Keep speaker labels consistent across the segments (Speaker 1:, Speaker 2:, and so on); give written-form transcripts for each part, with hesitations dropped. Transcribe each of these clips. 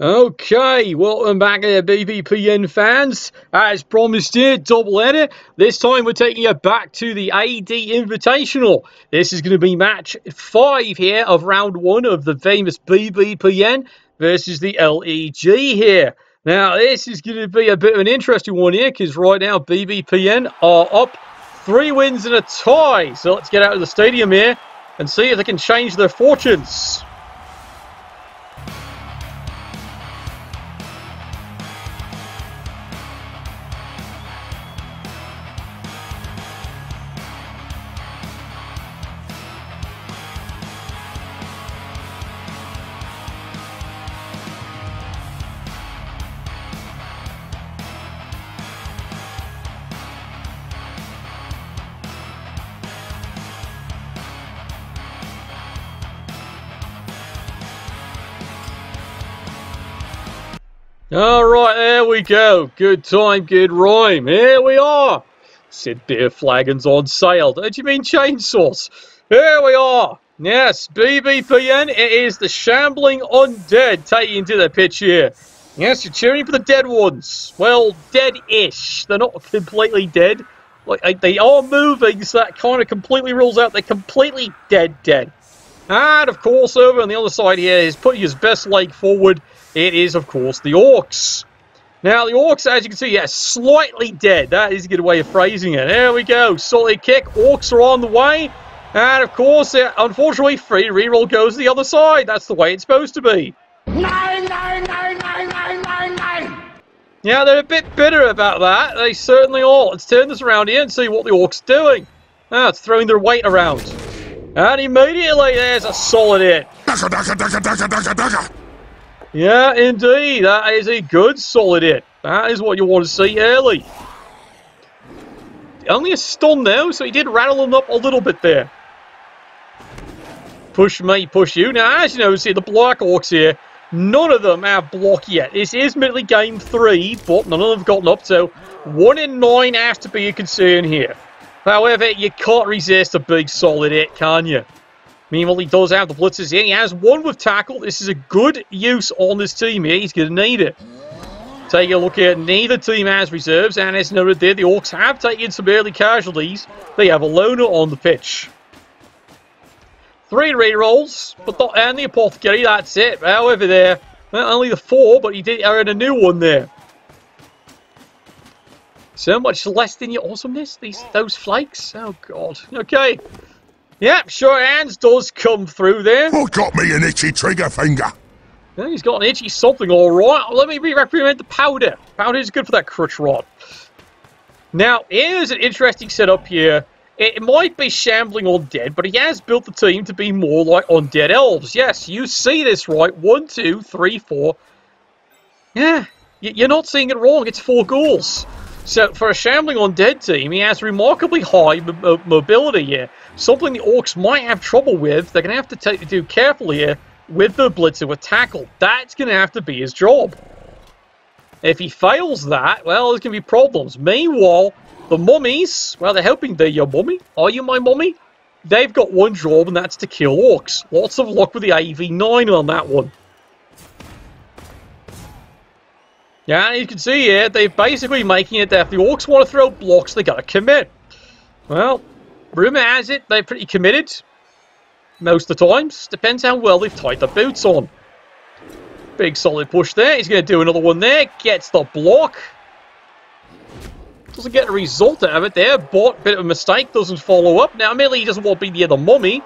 Speaker 1: Okay, welcome back to BBPN fans. As promised here, double header. This time we're taking you back to the AD Invitational. This is going to be match 5 here of round 1 of the famous BBPN versus the LEG here. Now, this is going to be a bit of an interesting one here because right now BBPN are up 3 wins and a tie. So let's get out of the stadium here and see if they can change their fortunes. Alright, there we go. Good time, good rhyme. Here we are. Said beer flagons on sale. Don't you mean chainsaws? Here we are. Yes, BBPN. It is the Shambling Undead taking to the pitch here. Yes, you're cheering for the dead ones. Well, dead-ish. They're not completely dead. Like, they are moving, so that kind of completely rules out they're completely dead. And, of course, over on the other side here is putting his best leg forward. It is, of course, the Orcs. Now, the Orcs, as you can see, yes, slightly dead. That is a good way of phrasing it. There we go. Solid kick. Orcs are on the way. And, of course, unfortunately, free reroll goes to the other side. That's the way it's supposed to be. Nine. Yeah, they're a bit bitter about that. They certainly are. Let's turn this around here and see what the Orcs are doing. Ah, it's throwing their weight around. And immediately, there's a solid hit. Yeah, indeed. That is a good solid hit. That is what you want to see early. Only a stun though, so he did rattle them up a little bit there. Push me, push you. Now, as you know, see the Black Orcs here. None of them have block yet. This is merely game 3, but none of them have gotten up, so 1 in 9 has to be a concern here. However, you can't resist a big solid hit, can you? Meanwhile, he does have the blitzers here. He has one with tackle. This is a good use on this team here. He's going to need it. Take a look here. Neither team has reserves. And as noted there, the Orcs have taken some early casualties. They have a loner on the pitch. 3 rerolls. And the Apothecary, that's it. However, there, only the 4, but he did earn a new one there. So much less than your awesomeness, those flakes. Oh, God. Okay. Yep, sure hands does come through there.
Speaker 2: Who got me an itchy trigger finger?
Speaker 1: Yeah, he's got an itchy something, alright. Let me re-recommend the powder. Powder is good for that crutch rod. Now, here's an interesting setup here. It might be Shambling Undead, but he has built the team to be more like Undead Elves. Yes, you see this right. 1, 2, 3, 4. Yeah, you're not seeing it wrong. It's 4 ghouls. So, for a Shambling Undead team, he has remarkably high mobility here. Something the Orcs might have trouble with. They're going to have to do carefully here with the blitzer with tackle. That's going to have to be his job. If he fails that, well, there's going to be problems. Meanwhile, the mummies, well, they're hoping they're your mummy. Are you my mummy? They've got one job, and that's to kill Orcs. Lots of luck with the AV9 on that one. Yeah, you can see here, they're basically making it that if the Orcs want to throw blocks, they got to commit. Well, rumour has it, they're pretty committed. Most of the times. Depends how well they've tied the boots on. Big solid push there. He's going to do another one there. Gets the block. Doesn't get a result out of it there, but bit of a mistake. Doesn't follow up. Now, admittedly, he doesn't want to be near the mummy.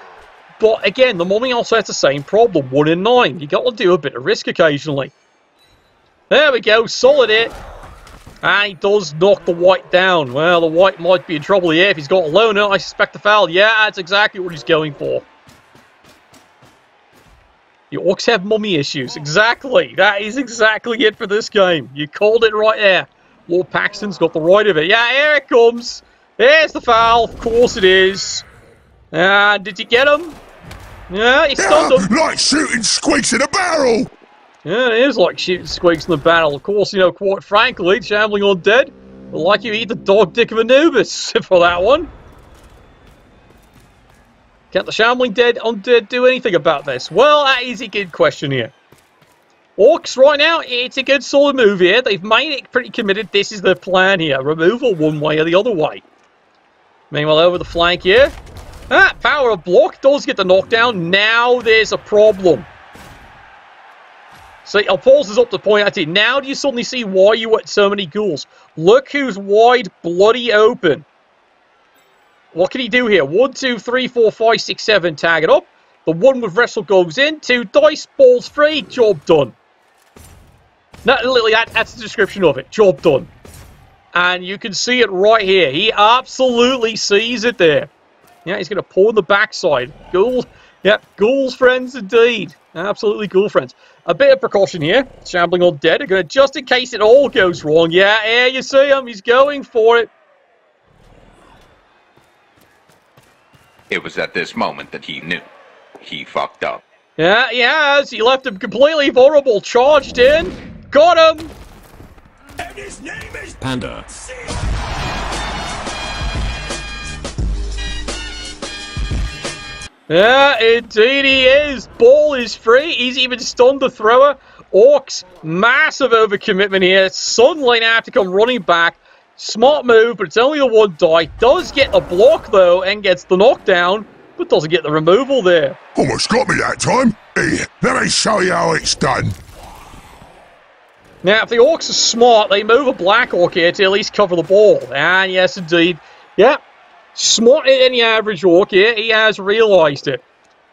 Speaker 1: But again, the mummy also has the same problem. 1 in 9. You got to do a bit of risk occasionally. There we go, solid hit. And he does knock the white down. Well, the white might be in trouble here if he's got a loner. I suspect the foul. Yeah, that's exactly what he's going for. The Orcs have mummy issues. Exactly. That is exactly it for this game. You called it right there. Lord Paxton's got the right of it. Yeah, here it comes. There's the foul. Of course it is. Did you get him? Yeah, he stunned him.
Speaker 2: Like shooting squeaks in a barrel.
Speaker 1: Yeah, it is like shooting squeaks in the battle. Of course, you know, quite frankly, Shambling Undead will like you eat the dog dick of Anubis for that one. Can't the Shambling Undead do anything about this? Well, that is a good question here. Orcs right now, it's a good solid move here. They've made it pretty committed. This is their plan here. Removal one way or the other way. Meanwhile, over the flank here. Power of block does get the knockdown. Now there's a problem. See, I'll pause this up to point out to you. Now do you suddenly see why you want so many ghouls? Look who's wide, bloody open. What can he do here? 1, 2, 3, 4, 5, 6, 7. Tag it up. The one with wrestle goes in. 2 dice, balls free. Job done. Literally, that's the description of it. Job done. And you can see it right here. He absolutely sees it there. Yeah, he's going to pull in the backside. Ghouls. Yep, ghouls friends indeed. Absolutely ghoul friends. A bit of precaution here. Shambling Undead are going to, just in case it all goes wrong. Yeah, you see him. He's going for it.
Speaker 3: It was at this moment that he knew. He fucked up.
Speaker 1: Yeah, he has. He left him completely vulnerable. Charged in. Got him.
Speaker 2: And his name is
Speaker 4: Panda.
Speaker 1: Yeah, indeed he is. Ball is free. He's even stunned the thrower. Orcs, massive overcommitment here. Suddenly now have to come running back. Smart move, but it's only the 1 die. Does get the block, though, and gets the knockdown, but doesn't get the removal there.
Speaker 2: almost got me that time. Hey, let me show you how it's done.
Speaker 1: Now, if the Orcs are smart, they move a Black Orc here to at least cover the ball. And yes, indeed. Yeah. Smarter than any average Orc here. He has realised it.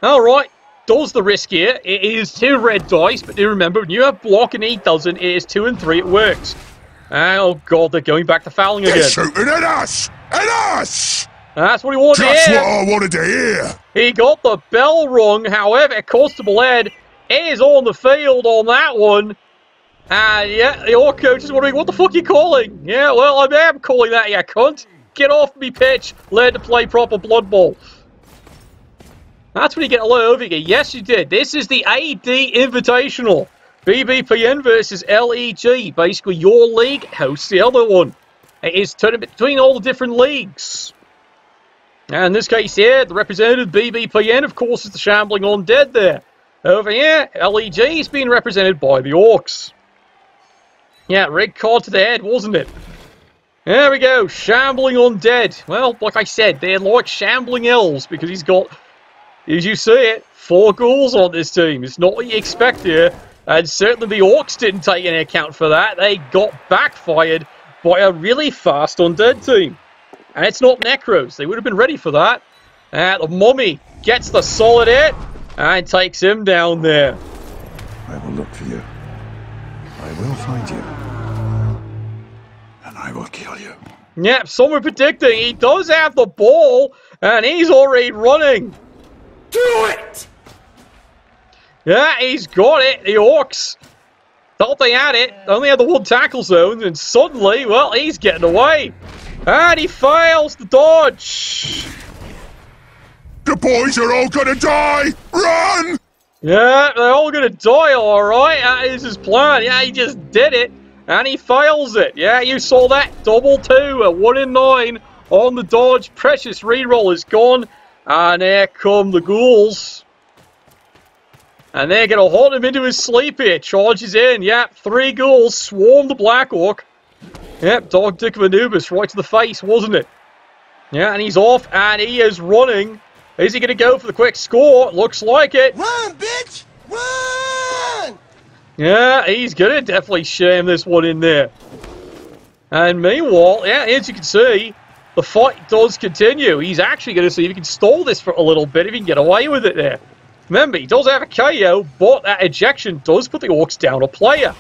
Speaker 1: Alright. Does the risk here. It is 2 red dice. But do remember, when you have block and he doesn't, it is 2 and 3. It works. Oh god, they're going back to fouling again.
Speaker 2: They're shooting at us! At us!
Speaker 1: That's what he wanted
Speaker 2: Just
Speaker 1: to hear.
Speaker 2: what I wanted to hear.
Speaker 1: He got the bell rung. However, Constable Ed is on the field on that one. And yeah, the Orc coach is wondering, what the fuck are you calling? Yeah, well, I am calling that, you cunt. Get off me pitch. Learn to play proper Blood Bowl. That's when you get a lot over here. Yes, you did. This is the AD Invitational. BBPN versus LEG. Basically, your league hosts the other one. It is tournament between all the different leagues. And in this case here, the representative BBPN, of course, is the Shambling Undead there. Over here, LEG is being represented by the Orcs. Yeah, red card to the head, wasn't it? There we go, Shambling Undead. Well, like I said, they're like Shambling Elves because he's got, as you see it, 4 ghouls on this team. It's not what you expect here. And certainly the Orcs didn't take any account for that. They got backfired by a really fast Undead team. And it's not Necros. They would have been ready for that. The Mummy gets the solid hit and takes him down there.
Speaker 4: I will look for you. I will find you. And I will kill you.
Speaker 1: Yep, some are predicting he does have the ball and he's already running.
Speaker 2: Do it!
Speaker 1: Yeah, he's got it. The Orcs thought they had it. Only had the 1 tackle zone, and suddenly, well, he's getting away. And he fails the dodge.
Speaker 2: The boys are all gonna die! Run!
Speaker 1: Yeah, they're all gonna die, alright. That is his plan. Yeah, he just did it. And he fails it. Yeah, you saw that. Double 2 at 1 in 9 on the dodge. Precious reroll is gone. And there come the ghouls. And they're going to hold him into his sleep here. Charges in. Yep, 3 ghouls swarm the Black Orc. Yep, Dog Dick of Anubis right to the face, wasn't it? Yeah, and he's off, and he is running. Is he going to go for the quick score? Looks like it.
Speaker 5: Run, bitch! Run!
Speaker 1: Yeah, he's going to definitely sham this one in there. And meanwhile, yeah, as you can see, the fight does continue. He's actually going to see if he can stall this for a little bit, if he can get away with it there. Remember, he does have a KO, but that ejection does put the Orcs down a player.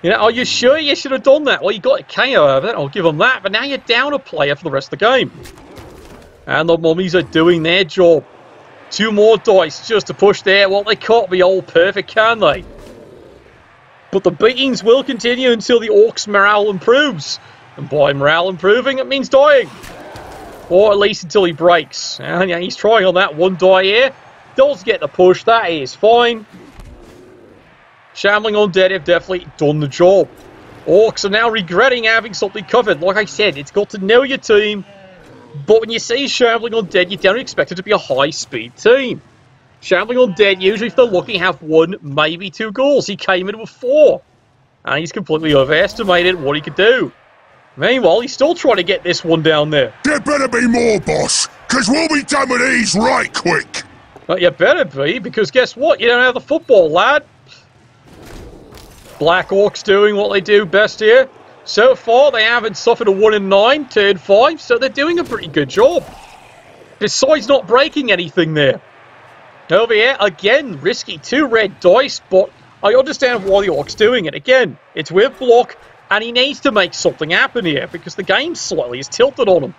Speaker 1: You know, are you sure you should have done that? Well, you got a KO out of it, I'll give him that, but now you're down a player for the rest of the game. And the Mummies are doing their job. 2 more dice just to push there. Well, they can't be all perfect, can they? But the beatings will continue until the Orcs' morale improves. And by morale improving, it means dying. Or at least until he breaks. And yeah, he's trying on that 1 die here. Does get the push, that is fine. Shambling Undead have definitely done the job. Orcs are now regretting having something covered. Like I said, it's got to know your team. But when you see Shambling Undead, you don't expect it to be a high-speed team. Shambling Undead, usually if they're lucky, have 1, maybe 2 goals. He came in with 4. And he's completely overestimated what he could do. Meanwhile, he's still trying to get this one down there.
Speaker 2: There better be more, boss, because we'll be done with these right quick.
Speaker 1: But you better be, because guess what? You don't have the football, lad. Black Orcs doing what they do best here. So far, they haven't suffered a 1 in 9, turn 5, so they're doing a pretty good job. Besides not breaking anything there. Over here, again, risky 2 red dice, but I understand why the Orc's doing it. Again, it's with block, and he needs to make something happen here, because the game slightly is tilted on him.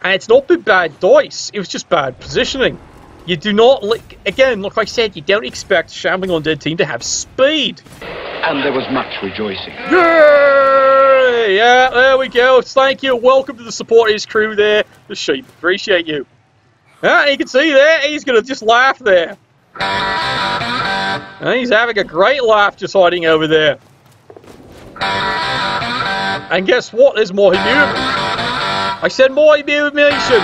Speaker 1: And it's not been bad dice, it was just bad positioning. You do not, again, like I said, you don't expect a Shambling Undead team to have speed.
Speaker 6: And there was much rejoicing.
Speaker 1: Yay! Yeah, there we go. Thank you. Welcome to the supporters crew there. The sheep. Appreciate you. Ah, you can see there, he's going to just laugh there. And he's having a great laugh just hiding over there. And guess what? There's more I said more illumination.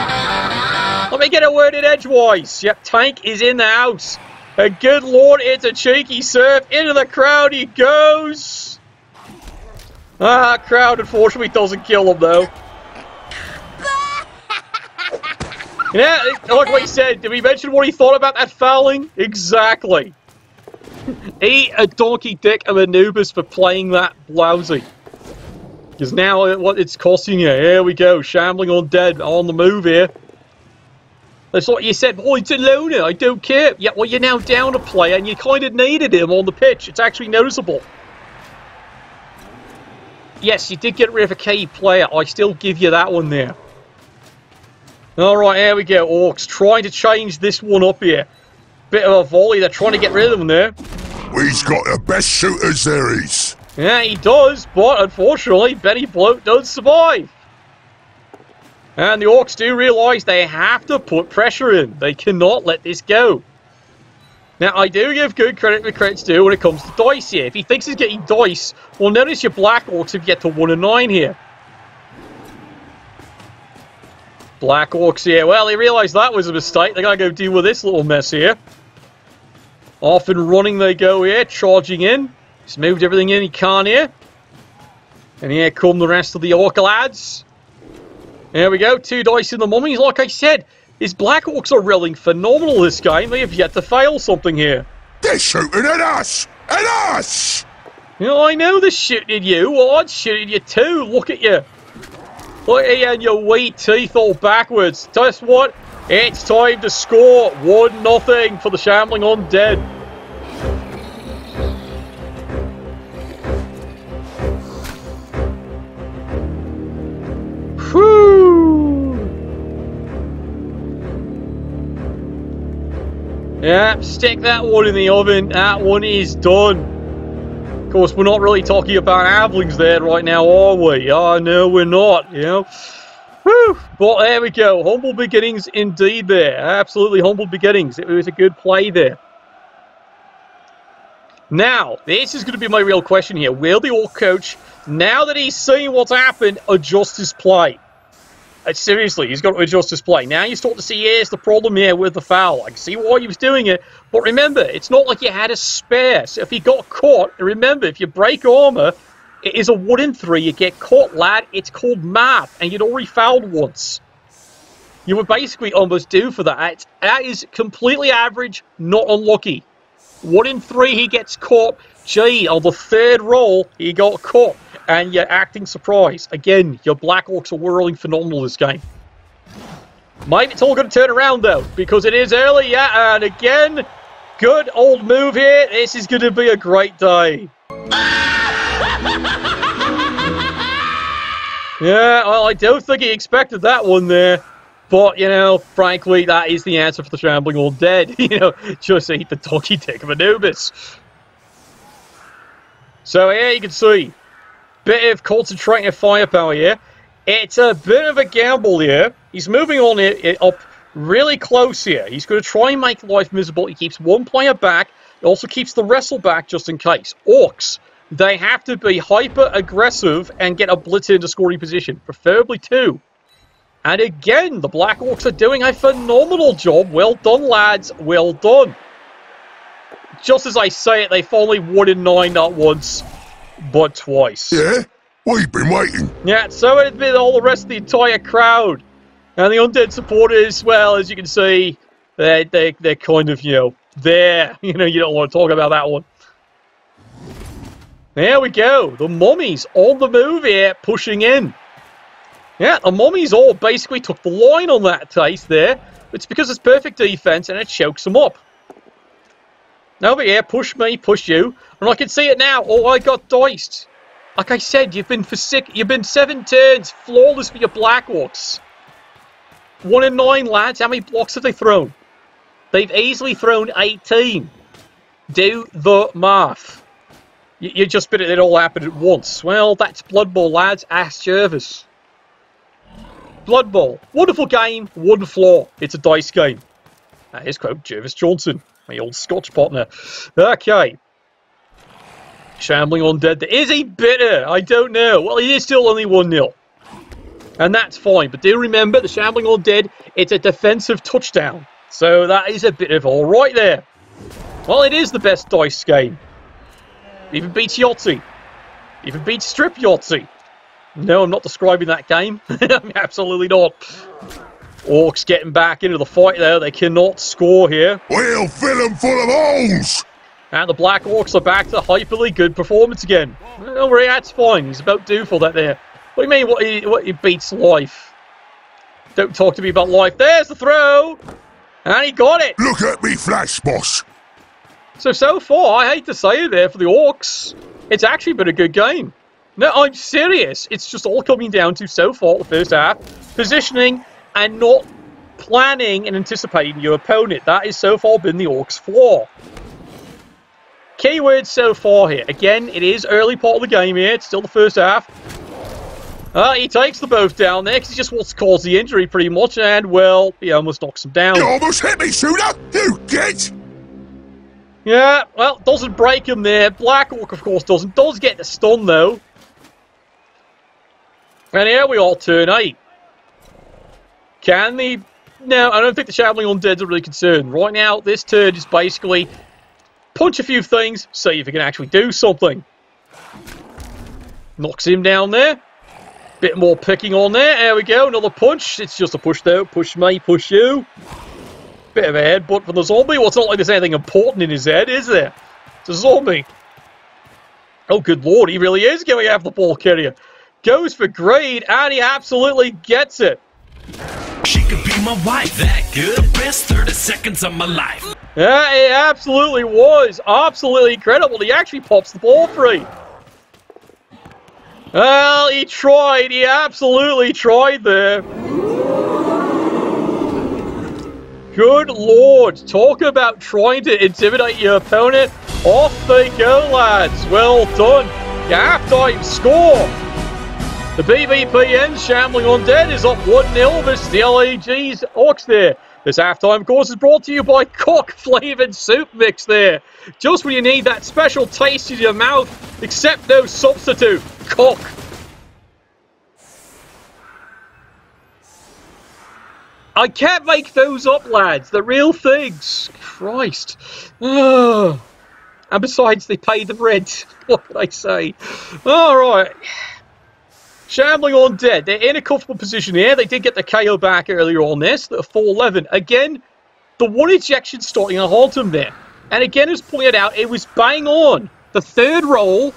Speaker 1: Let me get a word in edgewise. Yep, Tank is in the house. And good lord, it's a cheeky surf. Into the crowd he goes. Ah, crowd unfortunately doesn't kill him though. Yeah, like what he said, did we mention what he thought about that fouling? Exactly. Eat a donkey dick of Anubis for playing that blousy. Because now what it's costing you. Here we go, Shambling Undead on the move here. That's what you said, oh, it's a loner, I don't care. Yeah, well, you're now down a player and you kind of needed him on the pitch. It's actually noticeable. Yes, you did get rid of a key player. I still give you that one there. Alright, here we go. Orcs trying to change this one up here. Bit of a volley. They're trying to get rid of him there.
Speaker 2: We've got the best shooters there is.
Speaker 1: Yeah, he does, but unfortunately, Benny Bloat does survive. And the Orcs do realise they have to put pressure in. They cannot let this go. Now, I do give good credit where credit's due when it comes to dice here. If he thinks he's getting dice, well, notice your Black Orcs have yet to 1 in 9 here. Black Orcs here. Well, they realised that was a mistake. They gotta go deal with this little mess here. Off and running they go here, charging in. He's moved everything in he can here. And here come the rest of the Orc lads. There we go, 2 dice in the mummies. Like I said, his Black Orcs are rolling phenomenal this game. They have yet to fail something here.
Speaker 2: They're shooting at us! At us!
Speaker 1: You know, I know they're shooting at you. Well, I'd shoot at you too. Look at you. Look at you and your wheat teeth all backwards. Guess what? It's time to score 1-0 for the Shambling Undead. Whew! Yeah, stick that one in the oven. That one is done. Of course, we're not really talking about halflings there right now, are we? Oh, no, we're not, you know. Whew! But there we go. Humble beginnings indeed there. Absolutely humble beginnings. It was a good play there. Now, this is going to be my real question here. Will the Orc coach, now that he's seen what's happened, adjust his play? Seriously, he's got to adjust his play. Now you start to see, here's the problem here with the foul. I can see why he was doing it. But remember, it's not like you had a spare. So if he got caught, remember, if you break armor, it is a 1 in 3. You get caught, lad. It's called math. And you'd already fouled once. You were basically almost due for that. That is completely average, not unlucky. 1 in 3, he gets caught. Gee, on the 3rd roll, he got caught. And you're acting surprised. Again, your Black Orcs are whirling phenomenal this game. Maybe it's all going to turn around, though, because it is early, yeah, and again, good old move here. This is going to be a great day. Yeah, well, I don't think he expected that one there. But, you know, frankly, that is the answer for the Shambling Undead. You know, just eat the donkey dick of Anubis. So here you can see, bit of concentrating firepower here. It's a bit of a gamble here. He's moving on it up really close here. He's going to try and make life miserable. He keeps one player back. He also keeps the wrestle back just in case. Orcs, they have to be hyper-aggressive and get a blitz into scoring position. Preferably 2. And again, the Black Orcs are doing a phenomenal job. Well done, lads. Well done. Just as I say it, they've only won in 9 not once, but twice.
Speaker 2: Yeah? We've been waiting.
Speaker 1: Yeah, so it's been all the rest of the entire crowd. And the Undead supporters, well, as you can see, they're kind of, you know, there. You know, you don't want to talk about that one. There we go. The mummies on the move here, pushing in. Yeah, the mummies all basically took the line on that taste there. It's because it's perfect defense and it chokes them up. Over here, push me, push you. And I can see it now. Oh, I got diced. Like I said, you've been 7 turns flawless for your Black Orcs. 1 in 9, lads. How many blocks have they thrown? They've easily thrown 18. Do the math. You just bit it all happened at once. Well, that's Blood Bowl, lads. Ask Jervis. Blood Bowl. Wonderful game, one flaw. It's a dice game. That is quote Jervis Johnson, my old Scotch partner. Okay. Shambling Undead. Is he bitter? I don't know. Well, he is still only 1-0. And that's fine. But do remember, the Shambling Undead, it's a defensive touchdown. So that is a bit of all right there. Well, it is the best dice game. Even beats Yahtzee. Even beats Strip Yahtzee. No, I'm not describing that game. Absolutely not. Orcs getting back into the fight there. They cannot score here.
Speaker 2: We'll fill them full of holes.
Speaker 1: And the Black Orcs are back to hyperly good performance again. Don't worry, that's fine. He's about due for that there. What do you mean, what he beats life? Don't talk to me about life. There's the throw! And he got it!
Speaker 2: Look at me flash, boss.
Speaker 1: So far, I hate to say it there for the Orcs, it's actually been a good game. No, I'm serious. It's just all coming down to, so far, the first half, positioning and not planning and anticipating your opponent. That has so far been the Orcs' flaw. Keywords so far here. Again, it is early part of the game here. It's still the first half. He takes the both down there because he just wants to cause the injury pretty much. And, well, he almost knocks him down.
Speaker 2: You almost hit me, shooter. You git.
Speaker 1: Yeah, well, doesn't break him there. Black Orc, of course, doesn't. Does get the stun, though. And here we are, turn 8. Can the... No, I don't think the Shambling Undeads are really concerned. Right now, this turn is basically... punch a few things, see if you can actually do something. Knocks him down there. Bit more picking on there. There we go, another punch. It's just a push though. Push me, push you. Bit of a headbutt from the zombie. Well, it's not like there's anything important in his head, is there? It's a zombie. Oh, good lord, he really is going after the ball carrier. Goes for greed, and he absolutely gets it.
Speaker 7: She could be my wife, that good. Best 30 seconds of my life.
Speaker 1: Yeah, it absolutely was. Absolutely incredible. He actually pops the ball free. Well, he tried. He absolutely tried there. Good lord. Talk about trying to intimidate your opponent. Off they go, lads. Well done. Your halftime score. The BBPN Shambling Undead is up 1-0 versus the LAG's Orcs there. This halftime course is brought to you by Cock-Flavoured Soup Mix there. Just when you need that special taste in your mouth, except no substitute. Cock. I can't make those up, lads. They're real things. Christ. Oh. And besides, they pay the rent. What can I say? All right. Shambling Undead, they're in a comfortable position here. They did get the KO back earlier on this. They're 4-11. Again, the one ejection starting to haunt them there. And again, as pointed out, it was bang on. The third roll,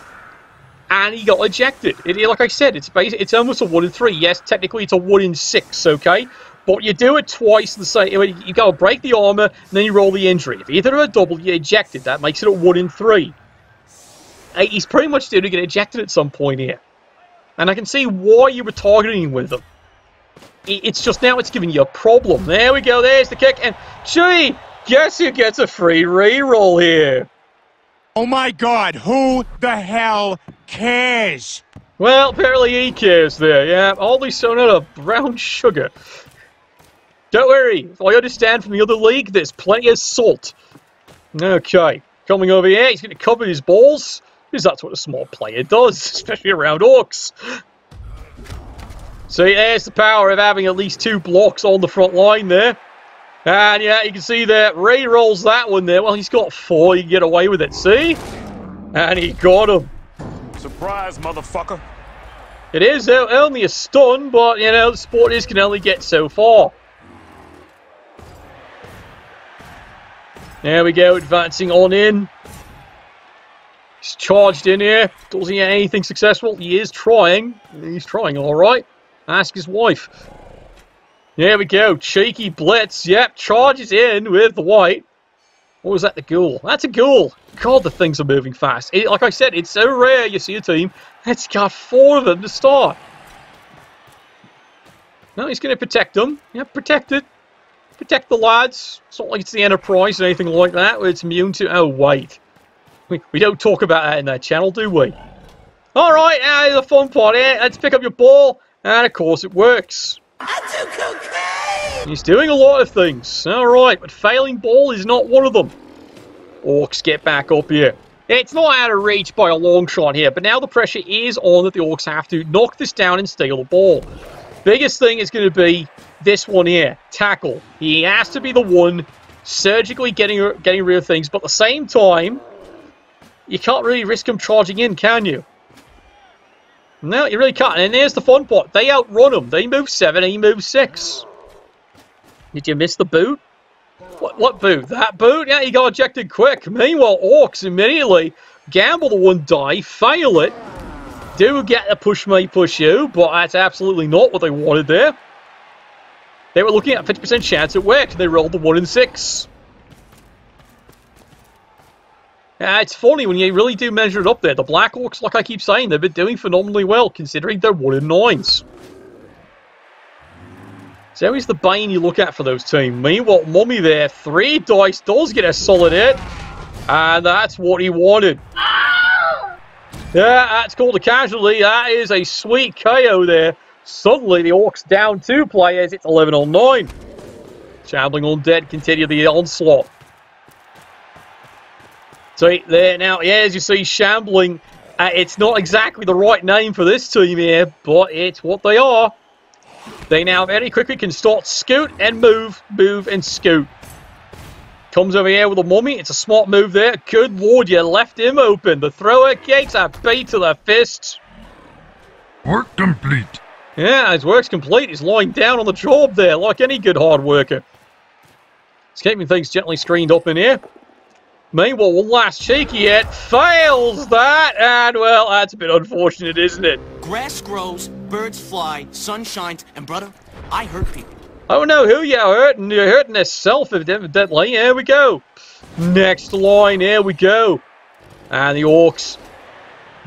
Speaker 1: and he got ejected. Like I said, it's almost a 1 in 3. Yes, technically it's a 1 in 6, okay? But you do it twice and say you go break the armor, and then you roll the injury. If either a double, you ejected. That makes it a 1 in 3. He's pretty much due to get ejected at some point here. And I can see why you were targeting with them. It's just now it's giving you a problem. There we go. There's the kick. And, gee, guess who gets a free reroll here?
Speaker 8: Oh, my God. Who the hell cares?
Speaker 1: Well, apparently he cares there. Yeah, all these sewn out of brown sugar. Don't worry. If I understand from the other league, there's plenty of salt. Okay. Coming over here. He's going to cover his balls. Because that's what a small player does, especially around Orcs. See, there's the power of having at least 2 blocks on the front line there. And yeah, you can see that Ray rolls that one there. Well, he's got 4. He can get away with it. See? And he got him.
Speaker 8: Surprise, motherfucker.
Speaker 1: It is only a stun, but, you know, the sporters can only get so far. There we go, advancing on in. He's charged in here. Does he get anything successful? He is trying. He's trying, all right. Ask his wife. There we go. Cheeky blitz. Yep, charges in with the white. What was that, the ghoul? That's a ghoul. God, the things are moving fast. Like I said, it's so rare you see a team that's got 4 of them to start. No, he's going to protect them. Yeah, protect it. Protect the lads. It's not like it's the Enterprise or anything like that where it's immune to... Oh, wait. We don't talk about that in that channel, do we? Alright, now the fun part here. Let's pick up your ball. And, of course, it works.
Speaker 5: I do cocaine!
Speaker 1: He's doing a lot of things. Alright, but failing ball is not one of them. Orcs get back up here. It's not out of reach by a long shot here, but now the pressure is on that the Orcs have to knock this down and steal the ball. Biggest thing is going to be this one here. Tackle. He has to be the one surgically getting rid of things, but at the same time, you can't really risk him charging in, can you? No, you really can't. And there's the fun part. They outrun him. They move 7, he moves 6. Did you miss the boot? What boot? That boot? Yeah, he got ejected quick. Meanwhile, Orcs immediately gamble the 1 die, fail it. Do get a push me, push you, but that's absolutely not what they wanted there. They were looking at a 50% chance it worked. They rolled the 1 and 6. It's funny when you really do measure it up there. The Black Orcs, like I keep saying, they've been doing phenomenally well, considering they're 1 and 9s. So always the bane you look at for those teams. Meanwhile, Mummy there, 3 dice, does get a solid hit. And that's what he wanted. Yeah, that's called a casualty. That is a sweet KO there. Suddenly, the Orcs down 2 players. It's 11 on 9. Shambling Undead continue the onslaught. So there now, yeah, as you see, Shambling, it's not exactly the right name for this team here, but it's what they are. They now very quickly can start scoot and move and scoot. Comes over here with a Mummy. It's a smart move there. Good lord, you left him open. The thrower takes a beat to the fist.
Speaker 2: Work complete.
Speaker 1: Yeah, his work's complete. He's lying down on the job there, like any good hard worker. He's keeping things gently screened up in here. Meanwhile, one last cheeky hit. Fails that. And, well, that's a bit unfortunate, isn't it?
Speaker 9: Grass grows, birds fly, sun shines, and brother, I hurt people.
Speaker 1: I don't know who you're hurting. You're hurting yourself, evidently. Here we go. Next line. Here we go. And the Orcs.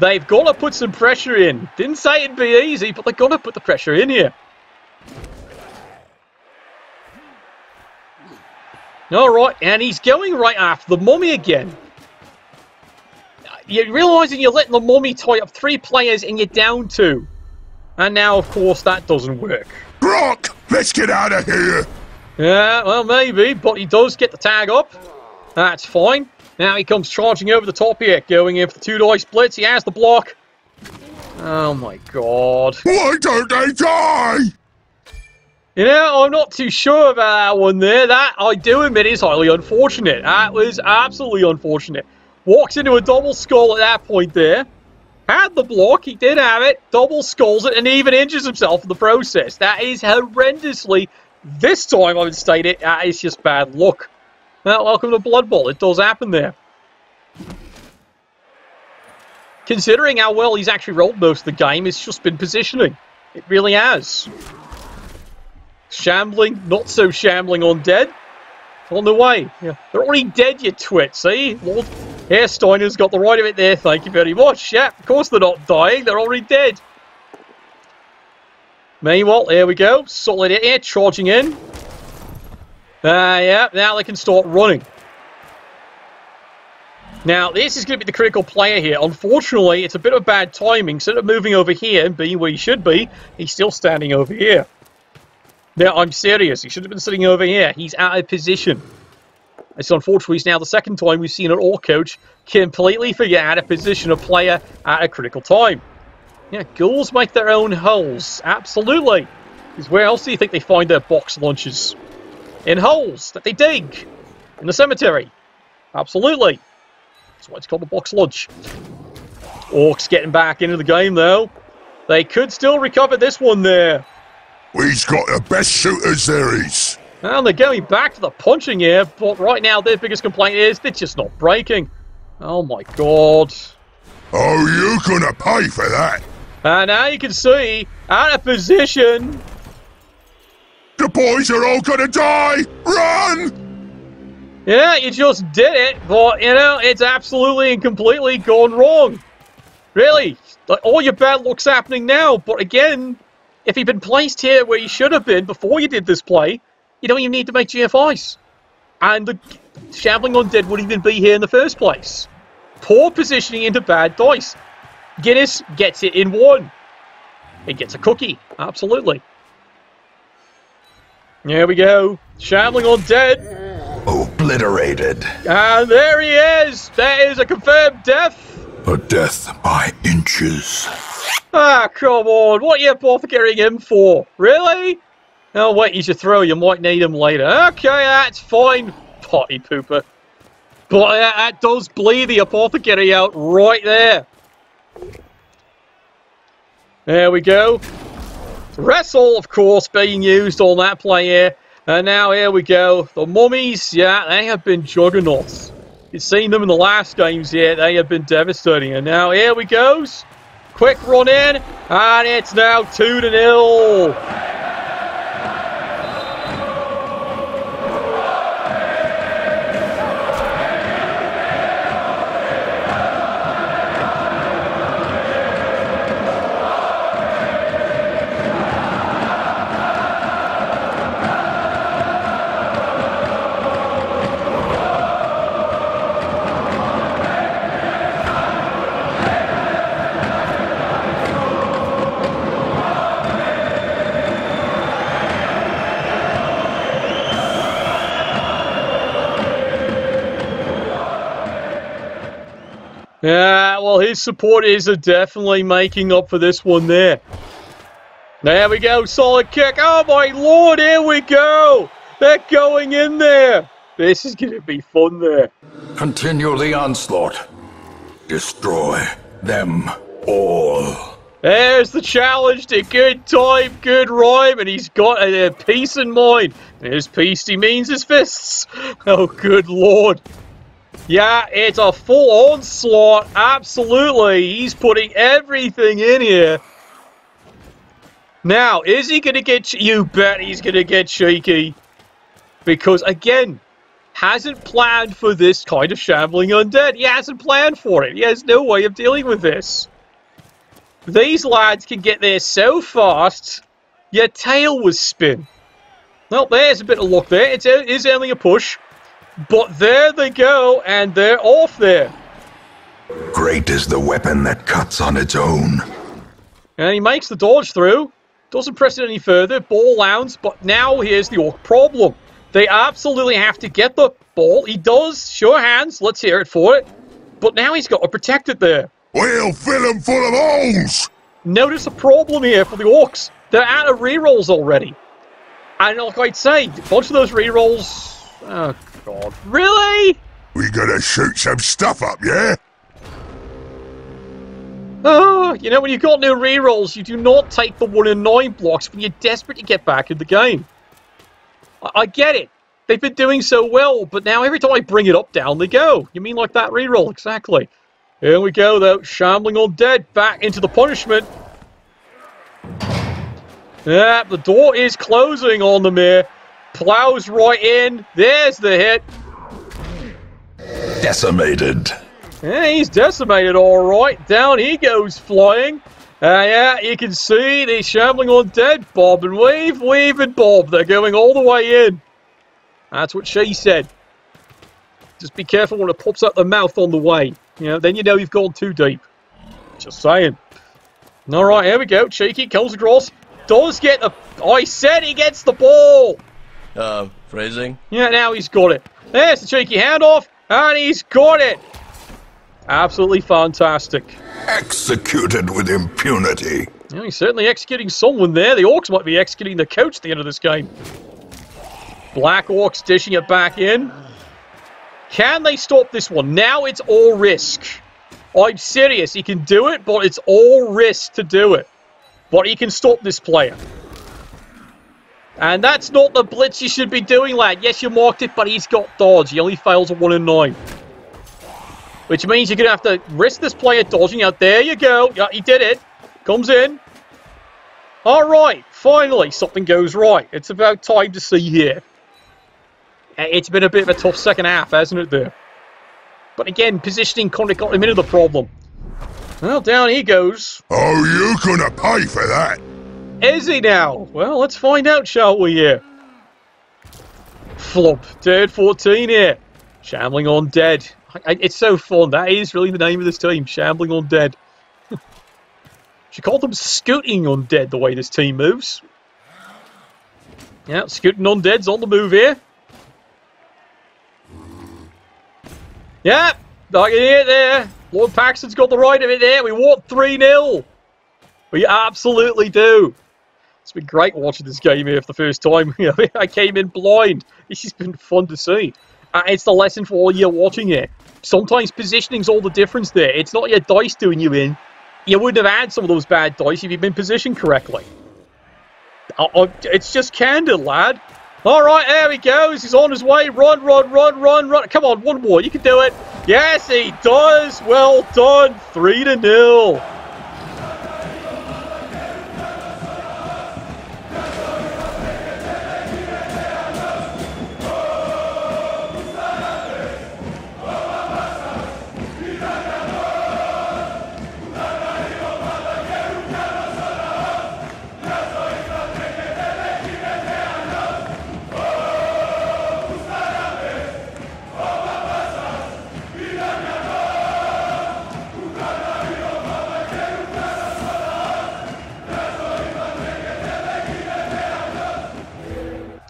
Speaker 1: They've got to put some pressure in. Didn't say it'd be easy, but they've got to put the pressure in here. Alright, and he's going right after the Mummy again. You're realising you're letting the Mummy tie up 3 players and you're down 2. And now, of course, that doesn't work.
Speaker 2: Brock, let's get out of here.
Speaker 1: Yeah, well, maybe, but he does get the tag up. That's fine. Now he comes charging over the top here, going in for the 2 dice blitz. He has the block. Oh, my God.
Speaker 2: Why don't they die?
Speaker 1: You know, I'm not too sure about that one there. That, I do admit, is highly unfortunate. That was absolutely unfortunate. Walks into a double skull at that point there. Had the block, he did have it. Double skulls it and even injures himself in the process. That is horrendously, this time I would state it, that is just bad luck. Well, welcome to Blood Bowl. It does happen there. Considering how well he's actually rolled most of the game, it's just been positioning. It really has. Shambling, not so shambling undead. On the way. Yeah. They're already dead, you twit. See? Lord Hairsteiner's got the right of it there. Thank you very much. Yeah, of course they're not dying. They're already dead. Meanwhile, here we go. Solid hit here. Charging in. Yeah, now they can start running. Now, this is going to be the critical player here. Unfortunately, it's a bit of bad timing. Instead of moving over here and being where he should be, he's still standing over here. Now, I'm serious. He should have been sitting over here. He's out of position. It's unfortunately now the second time we've seen an Orc coach completely forget how to position a player at a critical time. Yeah, ghouls make their own holes. Absolutely. Because where else do you think they find their box lunches? In holes that they dig. In the cemetery. Absolutely. That's why it's called a box lunch. Orcs getting back into the game, though. They could still recover this one there.
Speaker 2: We've got the best shooters there is.
Speaker 1: And they're going back to the punching here, but right now their biggest complaint is they're just not breaking. Oh my god.
Speaker 2: Oh, you're gonna pay for that.
Speaker 1: And now you can see, out of position.
Speaker 2: The boys are all gonna die. Run!
Speaker 1: Yeah, you just did it, but, you know, it's absolutely and completely gone wrong. Really, like, all your bad luck's happening now, but again, if he'd been placed here where he should have been before you did this play, you don't even need to make GFIs. And the Shambling Undead wouldn't even be here in the first place. Poor positioning into bad dice. Guinness gets it in one. He gets a cookie, absolutely. There we go. Shambling Undead.
Speaker 4: Obliterated.
Speaker 1: And there he is. That is a confirmed death.
Speaker 4: A death by inches.
Speaker 1: Ah, come on. What are you apothecarying him for? Really? Oh, wait, you should throw. You might need him later. Okay, that's fine, potty pooper. But that does bleed the apothecary out right there. There we go. Wrestle, of course, being used on that play here. And now here we go. The mummies, yeah, they have been juggernauts. You've seen them in the last games here. They have been devastating. And now here we goes. Quick run in. And it's now 2-0. Yeah, well, his supporters are definitely making up for this one there. There we go, solid kick. Oh, my lord, here we go. They're going in there. This is going to be fun there.
Speaker 4: Continue the onslaught. Destroy them all.
Speaker 1: There's the challenge to good time, good rhyme, and he's got a peace in mind. And his peace, he means his fists. Oh, good lord. Yeah, it's a full onslaught, absolutely. He's putting everything in here. Now, is he going to get... You bet he's going to get cheeky. Because, again, hasn't planned for this kind of Shambling Undead. He hasn't planned for it. He has no way of dealing with this. These lads can get there so fast, your tail will spin. Well, there's a bit of luck there. It is only a push. But there they go, and they're off there.
Speaker 4: Great is the weapon that cuts on its own.
Speaker 1: And he makes the dodge through. Doesn't press it any further. Ball lands, but now here's the Orc problem. They absolutely have to get the ball. He does. Sure hands. Let's hear it for it. But now he's got to protect it there.
Speaker 2: We'll fill them full of holes.
Speaker 1: Notice a problem here for the Orcs. They're out of rerolls already. And like I'd say, a bunch of those rerolls... Oh, God. Really?
Speaker 2: We gotta shoot some stuff up, yeah?
Speaker 1: Oh, you know, when you've got no rerolls, you do not take the 1 in 9 blocks when you're desperate to get back in the game. I get it. They've been doing so well, but now every time I bring it up, down they go. You mean like that reroll? Exactly. Here we go, though. Shambling Undead back into the punishment. Yeah, the door is closing on them here. Plows right in. There's the hit.
Speaker 4: Decimated.
Speaker 1: Yeah, he's decimated all right. Down he goes flying. Yeah, you can see the Shambling Undead bob and weave, weave and bob. They're going all the way in. That's what she said. Just be careful when it pops out the mouth on the way. You know, then you know you've gone too deep. Just saying. All right, here we go. Cheeky comes across. Does get the... I said he gets the ball.
Speaker 10: Phrasing?
Speaker 1: Yeah, now he's got it. There's the cheeky handoff, and he's got it. Absolutely fantastic.
Speaker 2: Executed with impunity.
Speaker 1: Yeah, he's certainly executing someone there. The Orcs might be executing the coach at the end of this game. Black Orcs dishing it back in. Can they stop this one? Now it's all risk. I'm serious. He can do it, but it's all risk to do it. But he can stop this player. And that's not the blitz you should be doing, lad. Yes, you marked it, but he's got dodge. He only fails a 1 in 9. Which means you're going to have to risk this player dodging out. There you go. Yeah, he did it. Comes in. All right. Finally, something goes right. It's about time to see here. It's been a bit of a tough second half, hasn't it, there? But again, positioning kind of got him into the problem. Well, down he goes.
Speaker 2: Oh, you gonna pay for that?
Speaker 1: Is he now? Well, let's find out, shall we, here? Flop. Dead 14 here. Shambling Undead. It's so fun. That is really the name of this team. Shambling Undead. She called them Scooting Undead, the way this team moves. Yeah, Scooting Undead's on the move here. Yeah, I can hear it there. Lord Paxton's got the right of it there. We want 3-0. We absolutely do. It's been great watching this game here for the first time. I came in blind. This has been fun to see. It's the lesson for all you watching it. Sometimes positioning's all the difference there. It's not your dice doing you in. You wouldn't have had some of those bad dice if you'd been positioned correctly. It's just candid, lad. All right, there he goes. He's on his way. Run, run, run, run, run. Come on, one more. You can do it. Yes, he does. Well done. 3-0.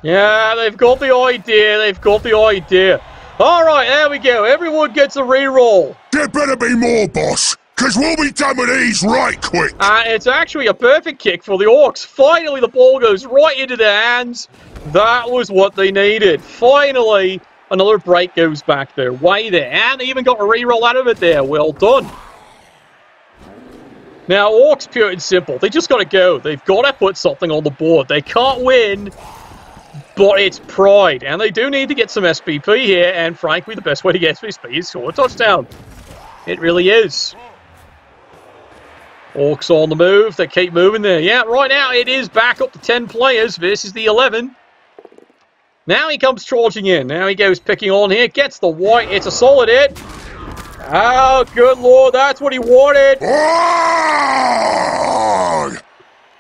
Speaker 1: Yeah, they've got the idea. They've got the idea. All right, there we go. Everyone gets a reroll.
Speaker 2: There better be more, boss, because we'll be done with these right quick.
Speaker 1: And it's actually a perfect kick for the Orcs. Finally, the ball goes right into their hands. That was what they needed. Finally, another break goes back their way there. And they even got a reroll out of it there. Well done. Now, Orcs, pure and simple. They just got to go. They've got to put something on the board. They can't win. But it's pride, and they do need to get some SPP here, and frankly, the best way to get SPP is score a touchdown. It really is. Orcs on the move, they keep moving there. Yeah, right now it is back up to 10 players versus the 11. Now he comes charging in, now he goes picking on here, gets the white, it's a solid hit. Oh, good lord, that's what he wanted.
Speaker 2: Oh!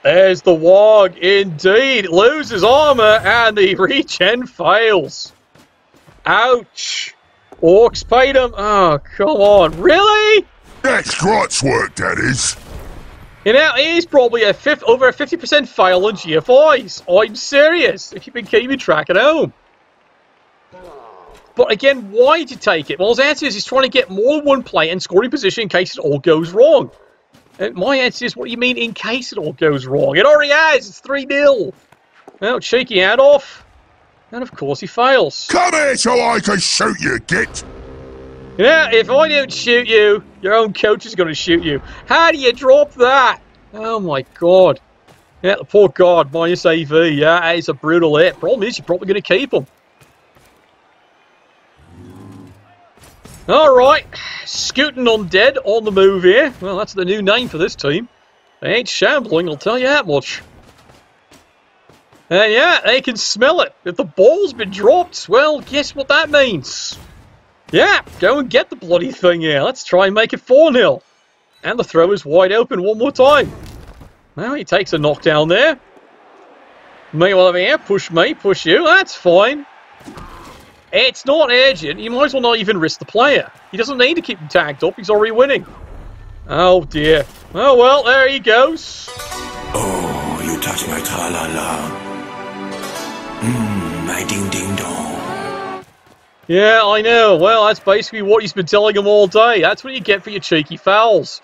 Speaker 1: There's the Wog, indeed. Loses armor, and the regen fails. Ouch. Orcs paid him. Oh, come on. Really?
Speaker 2: That's Grot's work, that is.
Speaker 1: You know, he's probably over a 50% fail on GFIs. I'm serious, if you've been keeping track at home. But again, why did you take it? Well, his answer is he's trying to get more than one play and scoring position in case it all goes wrong. And my answer is, what do you mean in case it all goes wrong? It already has. It's 3-0. Well, cheeky handoff. And of course he fails.
Speaker 2: Come here so I can shoot you, git.
Speaker 1: Yeah, if I don't shoot you, your own coach is going to shoot you. How do you drop that? Oh my god. Yeah, the poor guard, minus AV. Yeah, it's a brutal hit. Problem is, you're probably going to keep him. Alright, Scooting Undead on the move here. Well, that's the new name for this team. They ain't shambling, I'll tell you that much. And yeah, they can smell it. If the ball's been dropped, well, guess what that means? Yeah, go and get the bloody thing here. Let's try and make it 4-0. And the throw is wide open one more time. Well, he takes a knockdown there. Meanwhile over here, push me, push you, that's fine. It's not urgent. You might as well not even risk the player. He doesn't need to keep him tagged up. He's already winning. Oh, dear. Oh, well, there he goes.
Speaker 5: Oh, you touch my tra-la-la. My ding-ding-dong.
Speaker 1: Yeah, I know. Well, that's basically what he's been telling them all day. That's what you get for your cheeky fouls.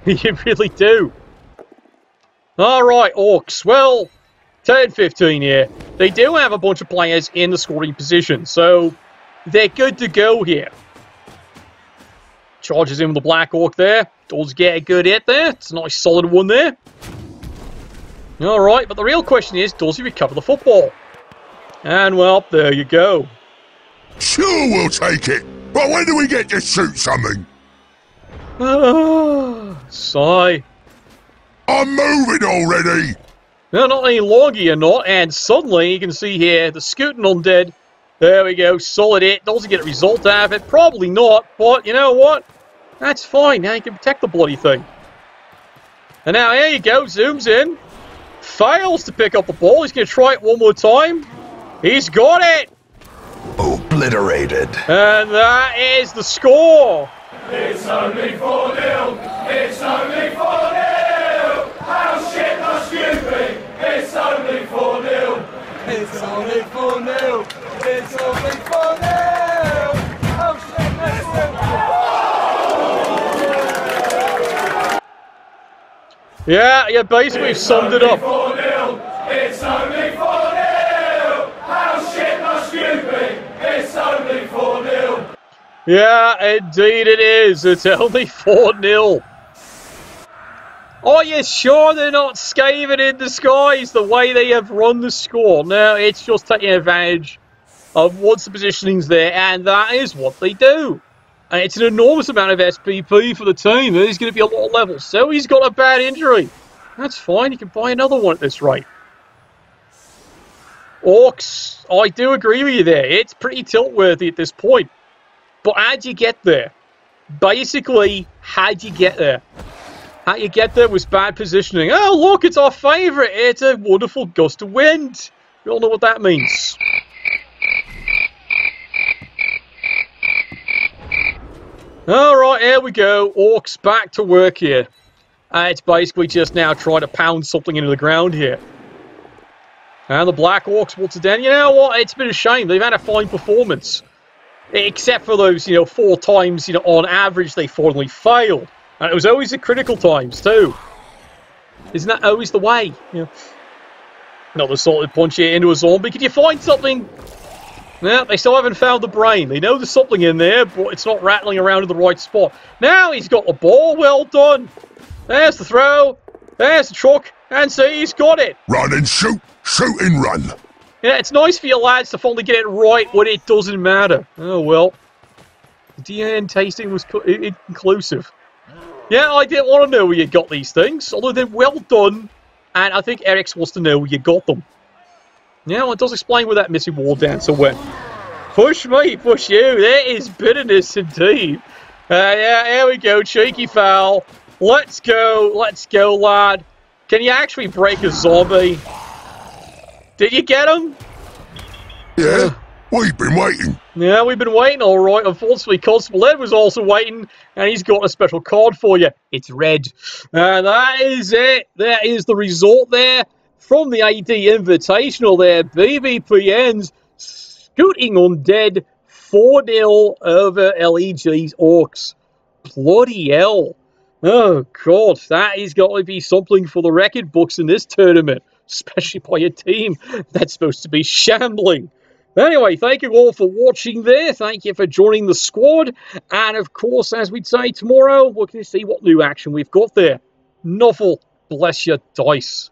Speaker 1: You really do. Alright, Orcs. Well, 10-15 here. They do have a bunch of players in the scoring position, so they're good to go here. Charges in with the Black Orc there. Does get a good hit there. It's a nice solid one there. Alright, but the real question is, does he recover the football? And, well, there you go.
Speaker 2: Sure, we'll take it. But when do we get to shoot something?
Speaker 1: Sigh.
Speaker 2: I'm moving already.
Speaker 1: No, not any longer you're not. And suddenly, you can see here, the Scooting Undead. There we go. Solid hit. Does he get a result out of it? Probably not. But, you know what? That's fine. Now you can protect the bloody thing. And now, here you go. Zooms in. Fails to pick up the ball. He's going to try it one more time. He's got it.
Speaker 4: Obliterated.
Speaker 1: And that is the score.
Speaker 10: It's only 4-0. It's only 4-0. How shit must you be? It's only 4-0. It's only 4-0. It's only 4-0. How shit must you be?
Speaker 1: Yeah, basically summed it up.
Speaker 10: 4-0. It's only 4-0. How shit must you be? It's only 4-0.
Speaker 1: Yeah, indeed it is. It's only 4-0. Are you sure they're not scathing in disguise the way they have run the score? No, it's just taking advantage of once the positioning's there, and that is what they do. And it's an enormous amount of SPP for the team. There's going to be a lot of levels. So he's got a bad injury. That's fine. You can buy another one at this rate. Orcs, I do agree with you there. It's pretty tilt-worthy at this point. But how'd you get there? Basically, how'd you get there? How you get there was bad positioning. Oh, look, it's our favourite. It's a wonderful gust of wind. We all know what that means. Alright, here we go. Orcs back to work here. It's basically just now trying to pound something into the ground here. And the Black Orcs once again. You know what? It's been a shame. They've had a fine performance. Except for those, 4 times, on average they finally failed. And it was always the critical times, too. Isn't that always the way? Another solid punch here into a zombie. Can you find something? No, they still haven't found the brain. They know there's something in there, but it's not rattling around in the right spot. Now he's got the ball. Well done. There's the throw. There's the truck. And see, he's got it.
Speaker 2: Run and shoot. Shoot and run.
Speaker 1: Yeah, it's nice for your lads to finally get it right when it doesn't matter. Oh, well. The DNA tasting was inconclusive. Yeah, I didn't want to know where you got these things, although they're well done, and I think Eric's wants to know where you got them. Yeah, well, it does explain where that missing wall dancer went. Push me, push you. There is bitterness indeed. Yeah, here we go. Cheeky foul. Let's go, lad. Can you actually break a zombie? Did you get him?
Speaker 2: Yeah, we've been waiting.
Speaker 1: Yeah, we've been waiting, all right. Unfortunately, Constable Ed was also waiting, and he's got a special card for you. It's red. And that is it. That is the result there from the AD Invitational there. BBPN's Scooting Undead 4-0 over LEG's Orcs. Bloody hell. Oh, God. That is got to be something for the record books in this tournament, especially by a team that's supposed to be shambling. Anyway, thank you all for watching there. Thank you for joining the squad. And, of course, as we'd say tomorrow, we're going to see what new action we've got there. Novel, bless your dice.